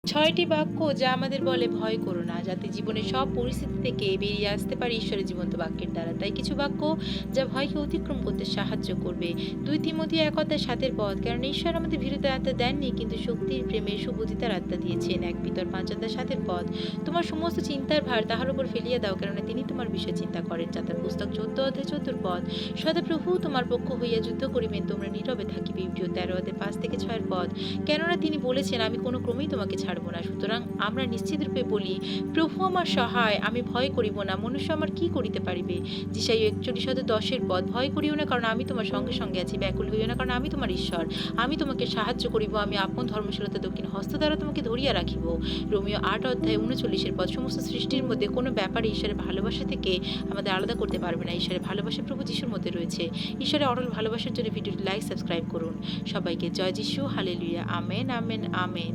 ছয়টি বাক্য যা আমাদের বলে ভয় করো না, যাতে জীবনের সব পরিস্থিতি থেকে বেরিয়ে আসতে পারি ঈশ্বরের জীবন্ত বাক্যের দ্বারা। তাই কিছু বাক্য যা ভয়কে অতিক্রম করতে সাহায্য করবে। ২ তিমথি ১:৭ পদ, কারণ ঈশ্বর আমাদের ভীরুতার আত্মা দেননি, কিন্তু শক্তির, প্রেমের, সুবুদ্ধিতার আত্মা দিয়েছেন। ১ পিতর ৫:৭ পদ, তোমার সমস্ত চিন্তার ভার তাহার উপর ফেলিয়া দাও, কেননা তিনি তোমার বিষয়ে চিন্তা করেন। যাত্রার পুস্তক ১৪:৭৪ পদ, সদাপ্রভু তোমার পক্ষ হইয়া যুদ্ধ করিবেন, তোমরা নীরবে থাকিবে। ইব্রিয় ১৩:৫-৬ পদ, কেননা তিনি বলেছেন, আমি কোনো ক্রমেই তোমাকে ছাড়বো না। সুতরাং আমরা নিশ্চিত রূপে বলি, প্রভু আমার সহায়, আমি ভয় করিব না, মনুষ্য আমার কি করিতে পারিবে। যিশাইয়া ৪১:১০ পদ, ভয় করিও না, কারণ আমি তোমার সঙ্গে সঙ্গে আছি, ব্যাকুল হইও না, কারণ আমি তোমার ঈশ্বর, আমি তোমাকে সাহায্য করিব, আমি আপন ধর্মশীলতা দক্ষিণ হস্ত দ্বারা তোমাকে ধরিয়া রাখিব। রোমিও ৮:৩৯ পদ, সমস্ত সৃষ্টির মধ্যে কোনো ব্যাপারে ঈশ্বরের ভালোবাসা থেকে আমাদের আলাদা করতে পারবে না। ঈশ্বরের ভালোবাসা প্রভু যিশুর মধ্যে রয়েছে। ঈশ্বরের অটল ভালোবাসার জন্য ভিডিওটি লাইক, সাবস্ক্রাইব করুন। সবাইকে জয় যিশু, হালেলুয়া, আমেন, আমেন, আমেন।